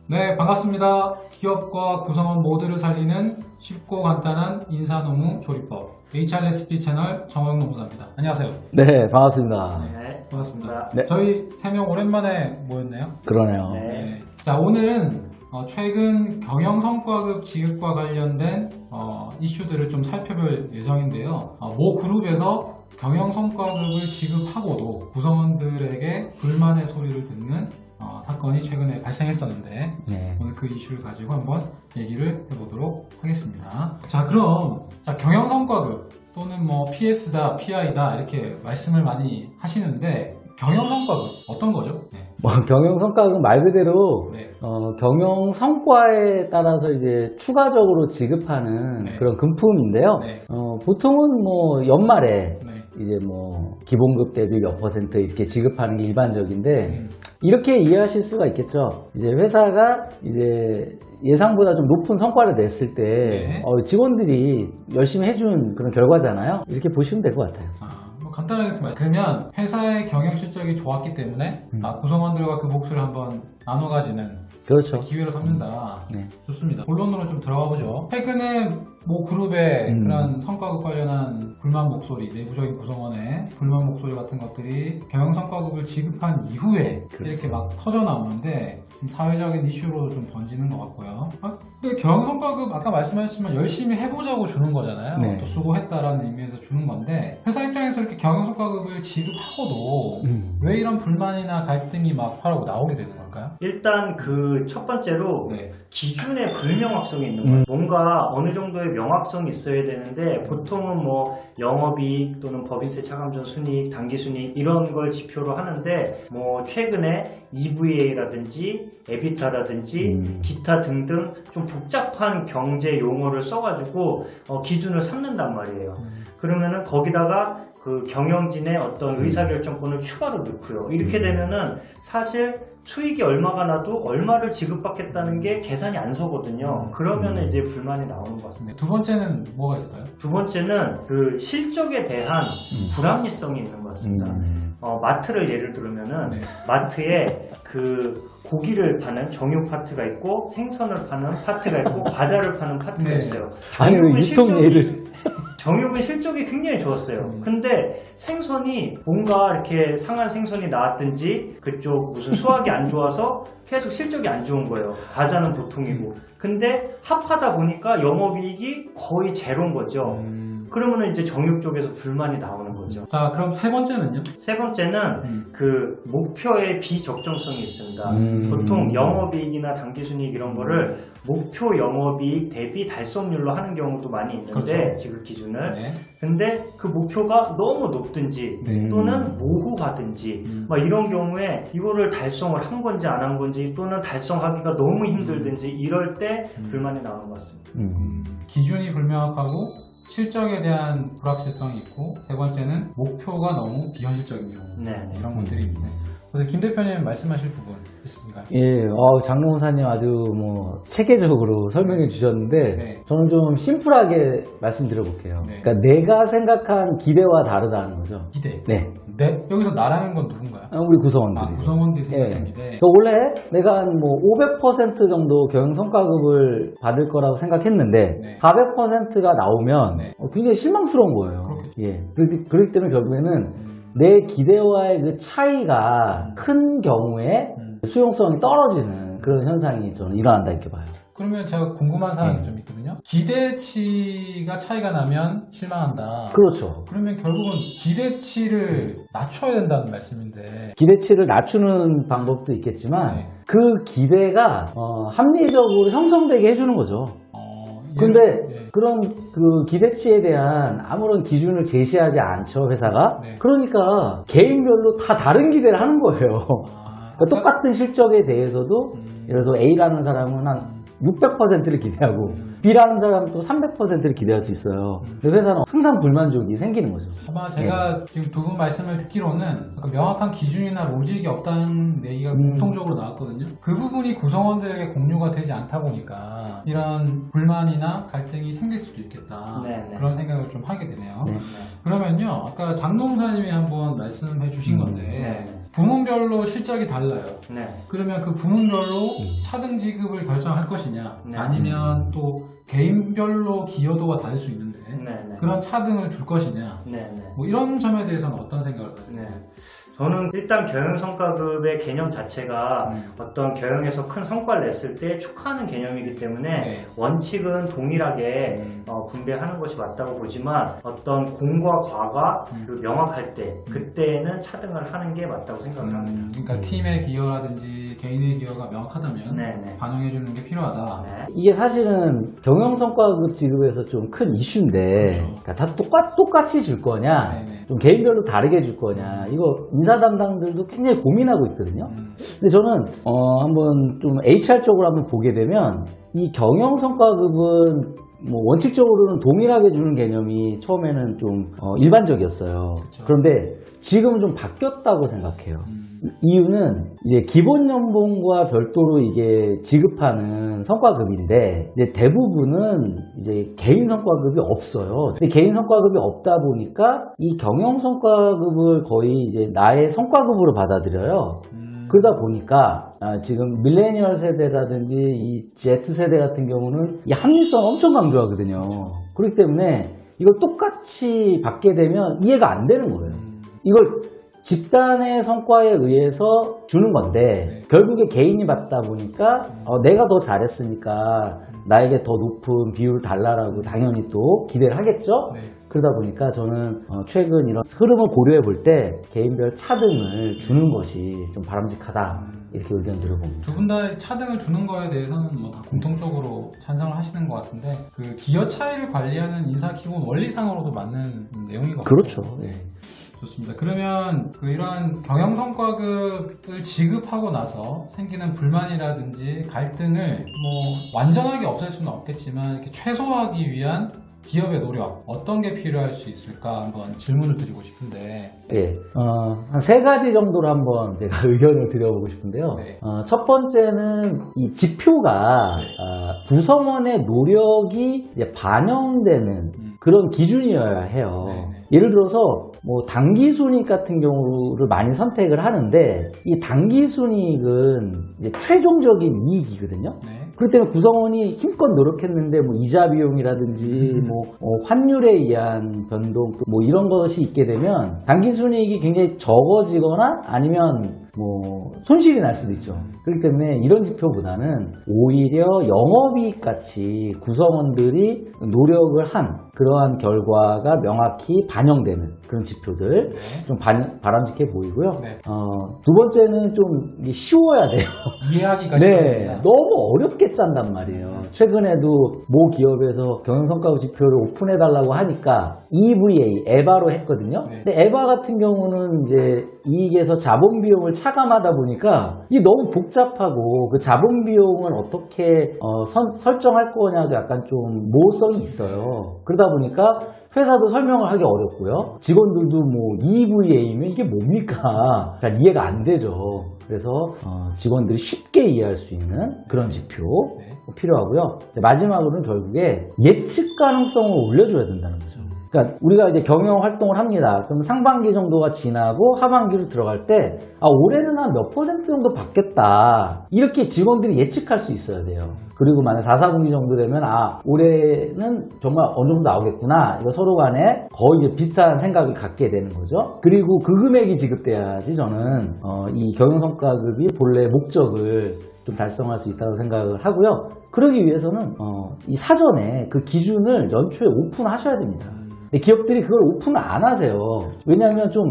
네, 반갑습니다. 기업과 구성원 모두를 살리는 쉽고 간단한 인사노무 조리법 HRSP 채널 정원노무사입니다. 안녕하세요. 네, 반갑습니다. 네, 반갑습니다. 네. 저희 3명 오랜만에 모였네요. 그러네요. 네. 자, 오늘은 최근 경영성과급 지급과 관련된 이슈들을 좀 살펴볼 예정인데요. 모 그룹에서 경영성과급을 지급하고도 구성원들에게 불만의 소리를 듣는 사건이 최근에 발생했었는데 네. 오늘 그 이슈를 가지고 한번 얘기를 해보도록 하겠습니다. 자, 그럼 경영성과급 또는 뭐 PS다, PI다 이렇게 말씀을 많이 하시는데 경영성과급 어떤 거죠? 네. 경영성과급은 말 그대로 네. 경영성과에 따라서 이제 추가적으로 지급하는 네. 그런 금품인데요. 네. 보통은 뭐 연말에 네. 이제 뭐 기본급 대비 몇 % 이렇게 지급하는 게 일반적인데 이렇게 이해하실 수가 있겠죠. 이제 회사가 이제 예상보다 좀 높은 성과를 냈을 때 네. 직원들이 열심히 해준 그런 결과잖아요. 이렇게 보시면 될 것 같아요. 간단하게 그러면 회사의 경영 실적이 좋았기 때문에 구성원들과 그 몫을 한번 나눠 가지는 그렇죠. 기회로 삼는다. 네. 좋습니다. 본론으로 좀 들어가 보죠. 최근에 모 그룹의 그런 성과급 관련한 불만 목소리, 내부적인 구성원의 불만 목소리 같은 것들이 경영 성과급을 지급한 이후에 그렇죠. 이렇게 막 터져 나오는데 지금 사회적인 이슈로 좀 번지는 것 같고요. 근데 경영 성과급 아까 말씀하셨지만 열심히 해보자고 주는 거잖아요. 네. 또 수고했다라는 의미에서 주는 건데 회사 입장에서 이렇게 경영 성과급을 지급하고도 왜 이런 불만이나 갈등이 막 화라고 나오게 되는 걸까요? 일단 그 첫 번째로 네. 기준의 불명확성이 있는 거예요. 뭔가 어느 정도의 명확성이 있어야 되는데 보통은 뭐 영업이익 또는 법인세 차감전 순이익, 당기순이익 이런 걸 지표로 하는데 뭐 최근에 EVA라든지 에비타라든지 기타 등등 좀 복잡한 경제 용어를 써가지고 기준을 삼는단 말이에요. 그러면은 거기다가 그 경영진의 어떤 의사결정권을 추가로 넣고요. 이렇게 되면은 사실 수익이 얼마가 나도 얼마를 지급받겠다는 게 계산이 안 서거든요. 그러면은 이제 불만이 나오는 것 같습니다. 두 번째는 뭐가 있을까요? 두 번째는 그 실적에 대한 불합리성이 있는 것 같습니다. 마트를 예를 들면은 네. 마트에 그 고기를 파는 정육 파트가 있고 생선을 파는 파트가 있고 과자를 파는 파트가 네. 있어요. 아니, 왜 유통 예를. 정육은 실적이 굉장히 좋았어요. 근데 생선이 뭔가 이렇게 상한 생선이 나왔든지 그쪽 무슨 수확이 안 좋아서 계속 실적이 안 좋은 거예요. 과자는 보통이고. 근데 합하다 보니까 영업이익이 거의 제로인 거죠. 그러면 이제 정육 쪽에서 불만이 나오는 거죠. 자, 그럼 세 번째는요? 세 번째는 그 목표의 비적정성이 있습니다. 보통 영업이익이나 당기순이익 이런 거를 목표 영업이익 대비 달성률로 하는 경우도 많이 있는데 그렇죠. 지급 기준을. 네. 근데 그 목표가 너무 높든지 또는 모호하든지 막 이런 경우에 이거를 달성을 한 건지 안 한 건지 또는 달성하기가 너무 힘들든지 이럴 때 불만이 나오는 것 같습니다. 기준이 불명확하고 실적에 대한 불확실성이 있고 세 번째는 목표가 너무 비현실적인 경우 네. 이런 것들이 있네. 그래서 김 대표님 말씀하실 부분 있으신가요? 예, 장롱사님 아주 뭐 체계적으로 설명해 주셨는데 네. 저는 좀 심플하게 말씀드려볼게요. 네. 그러니까 내가 생각한 기대와 다르다는 거죠. 기대. 네, 네. 여기서 나라는 건 누군가요? 우리 구성원들이죠. 구성원들이 예. 생각한 기대. 그러니까 원래 내가 한 뭐 500% 정도 경영성과급을 받을 거라고 생각했는데 네. 400%가 나오면 네. 굉장히 실망스러운 거예요. 그렇겠죠. 예, 그렇기 때문에 결국에는 내 기대와의 그 차이가 큰 경우에 수용성이 떨어지는 그런 현상이 저는 일어난다 이렇게 봐요. 그러면 제가 궁금한 사항이 좀 있거든요. 기대치가 차이가 나면 실망한다. 그렇죠. 그러면 결국은 기대치를 낮춰야 된다는 말씀인데 기대치를 낮추는 방법도 있겠지만 네. 그 기대가 합리적으로 형성되게 해주는 거죠. 근데 예. 그런 그 기대치에 대한 아무런 기준을 제시하지 않죠, 회사가. 네. 그러니까 개인별로 다 다른 기대를 하는 거예요. 그러니까 똑같은 실적에 대해서도 예를 들어서 A라는 사람은 한 600%를 기대하고 B라는 사람은 또 300%를 기대할 수 있어요. 근데 회사는 항상 불만족이 생기는 거죠. 아마 제가 지금 두 분 말씀을 듣기로는 약간 명확한 기준이나 로직이 없다는 얘기가 공통적으로 나왔거든요. 그 부분이 구성원들에게 공유가 되지 않다 보니까 이런 불만이나 갈등이 생길 수도 있겠다. 네네. 그런 생각을 좀 하게 되네요. 네. 그러면요, 아까 장동사님이 한번 말씀해 주신 건데 부문별로 실적이 달라요. 네. 그러면 그 부문별로 차등 지급을 결정할 것이냐, 네. 아니면 또 개인별로 기여도가 다를 수 있는데 네네. 그런 차등을 줄 것이냐, 네네. 뭐 이런 점에 대해서는 어떤 생각을 가지고 네. 계세요? 저는 일단 경영성과급의 개념 자체가 어떤 경영에서 큰 성과를 냈을 때 축하하는 개념이기 때문에 네. 원칙은 동일하게 분배하는 것이 맞다고 보지만 어떤 공과 과가 명확할 때 그때는 차등을 하는 게 맞다고 생각을 합니다. 그러니까 팀의 기여라든지 개인의 기여가 명확하다면 네네. 반영해주는 게 필요하다. 네. 이게 사실은 경영성과급 지급에서 좀 큰 이슈인데 그렇죠. 그러니까 다 똑같이 줄 거냐, 네네. 좀 개인별로 다르게 줄 거냐, 이거 인사 담당들도 굉장히 고민하고 있거든요. 근데 저는 한번 좀 HR 쪽으로 한번 보게 되면 이 경영성과급은 뭐 원칙적으로는 동일하게 주는 개념이 처음에는 좀 일반적이었어요. 그쵸. 그런데 지금은 좀 바뀌었다고 생각해요. 이유는 이제 기본 연봉과 별도로 이게 지급하는 성과급인데 이제 대부분은 이제 개인 성과급이 없어요. 근데 개인 성과급이 없다 보니까 이 경영 성과급을 거의 이제 나의 성과급으로 받아들여요. 그러다 보니까 지금 밀레니얼 세대라든지 이 Z 세대 같은 경우는 이 합리성 엄청 강조하거든요. 그렇기 때문에 이걸 똑같이 받게 되면 이해가 안 되는 거예요. 이걸 집단의 성과에 의해서 주는 건데 결국에 개인이 받다 보니까 내가 더 잘했으니까 나에게 더 높은 비율을 달라라고 당연히 또 기대를 하겠죠. 네. 그러다 보니까 저는 최근 이런 흐름을 고려해 볼 때 개인별 차등을 주는 것이 좀 바람직하다 이렇게 의견 들어봅니다. 두 분 다 차등을 주는 거에 대해서는 뭐 다 공통적으로 찬성을 하시는 것 같은데 그 기여 차이를 관리하는 인사 기본 원리상으로도 맞는 내용인 것 같아요. 그렇죠. 예. 좋습니다. 그러면 그 이러한 경영 성과급을 지급하고 나서 생기는 불만이라든지 갈등을 뭐 완전하게 없앨 수는 없겠지만 이렇게 최소화하기 위한 기업의 노력 어떤 게 필요할 수 있을까 한번 질문을 드리고 싶은데 예, 한 세 가지 정도로 한번 제가 의견을 드려보고 싶은데요. 네. 첫 번째는 이 지표가 구성원의 노력이 이제 반영되는 그런 기준이어야 해요. 네네. 예를 들어서 뭐 당기순이익 같은 경우를 많이 선택을 하는데 이 당기순이익은 이제 최종적인 이익이거든요. 네. 그렇기 때문에 구성원이 힘껏 노력했는데 뭐 이자 비용이라든지 뭐 환율에 의한 변동 뭐 이런 것이 있게 되면 당기순이익이 굉장히 적어지거나 아니면 뭐 손실이 날 수도 있죠. 그렇기 때문에 이런 지표보다는 오히려 영업이익 같이 구성원들이 노력을 한 그러한 결과가 명확히 반영되는 그런 지표들 네. 좀 바람직해 보이고요. 네. 두 번째는 좀 이게 쉬워야 돼요. 이해하기가 네, 쉽습니다. 너무 어렵게 짠단 말이에요. 최근에도 모 기업에서 경영성과급 지표를 오픈해달라고 하니까 EVA, 에바로 했거든요. 네. 근데 에바 같은 경우는 이제 이익에서 자본 비용을 차감하다 보니까 이게 너무 복잡하고 그 자본 비용을 어떻게 설정할 거냐도 약간 좀 모호성이 있어요. 그러다 보니까 회사도 설명을 하기 어렵고요. 직원들도 뭐 EVA면 이게 뭡니까? 잘 이해가 안 되죠. 그래서 직원들이 쉽게 이해할 수 있는 그런 지표 네. 필요하고요. 마지막으로는 결국에 예측 가능성을 올려줘야 된다는 거죠. 그러니까 우리가 이제 경영 활동을 합니다. 그럼 상반기 정도가 지나고 하반기로 들어갈 때 올해는 한 몇 % 정도 받겠다. 이렇게 직원들이 예측할 수 있어야 돼요. 그리고 만약 4, 4분기 정도 되면 올해는 정말 어느 정도 나오겠구나. 이거 서로 간에 거의 이제 비슷한 생각을 갖게 되는 거죠. 그리고 그 금액이 지급돼야지 저는 이 경영성과급이 본래 목적을 좀 달성할 수 있다고 생각을 하고요. 그러기 위해서는 이 사전에 그 기준을 연초에 오픈하셔야 됩니다. 근데 기업들이 그걸 오픈을 안 하세요. 왜냐하면 좀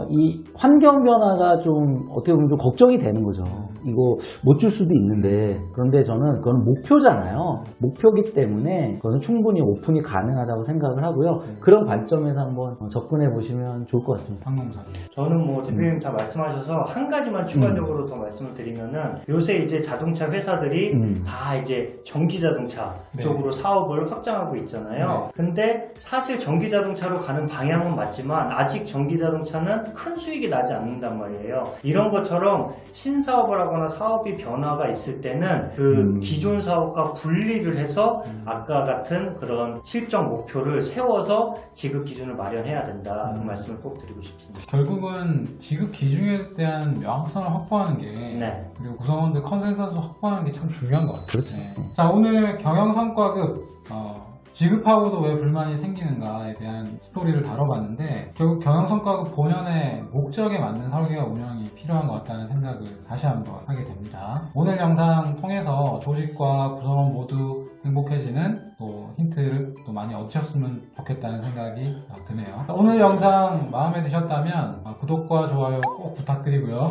이 환경 변화가 좀 어떻게 보면 좀 걱정이 되는 거죠. 이거 못 줄 수도 있는데, 그런데 저는 그건 목표잖아요. 목표기 때문에 그것은 충분히 오픈이 가능하다고 생각을 하고요. 그런 관점에서 한번 접근해 보시면 좋을 것 같습니다. 상공사님. 저는 뭐 대표님 다 말씀하셔서 한 가지만 추가적으로 더 말씀을 드리면은 요새 이제 자동차 회사들이 다 이제 전기 자동차 네. 쪽으로 사업을 확장하고 있잖아요. 네. 근데 사실 전기 자동차로 가는 방향은 맞지만 아직 전기 자동차는 큰 수익이 나지 않는단 말이에요. 이런 것처럼 신사업을 하거나 사업이 변화가 있을 때는 그 기존 사업과 분리를 해서 아까 같은 그런 실적 목표를 세워서 지급 기준을 마련해야 된다. 그 말씀을 꼭 드리고 싶습니다. 결국은 지급 기준에 대한 명확성을 확보하는 게 네. 그리고 구성원들 컨센서스 확보하는 게 참 중요한 것 같아요. 그렇죠. 네. 자, 오늘 경영성과급 지급하고도 왜 불만이 생기는가에 대한 스토리를 다뤄봤는데 결국 경영성과급 본연의 목적에 맞는 설계와 운영이 필요한 것 같다는 생각을 다시 한번 하게 됩니다. 오늘 영상 통해서 조직과 구성원 모두 행복해지는 또 힌트를 또 많이 얻으셨으면 좋겠다는 생각이 드네요. 자, 오늘 영상 마음에 드셨다면 구독과 좋아요 꼭 부탁드리고요.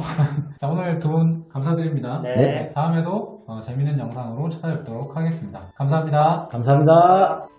자, 오늘 두 분 감사드립니다. 네. 다음에도 재미있는 영상으로 찾아뵙도록 하겠습니다. 감사합니다. 감사합니다.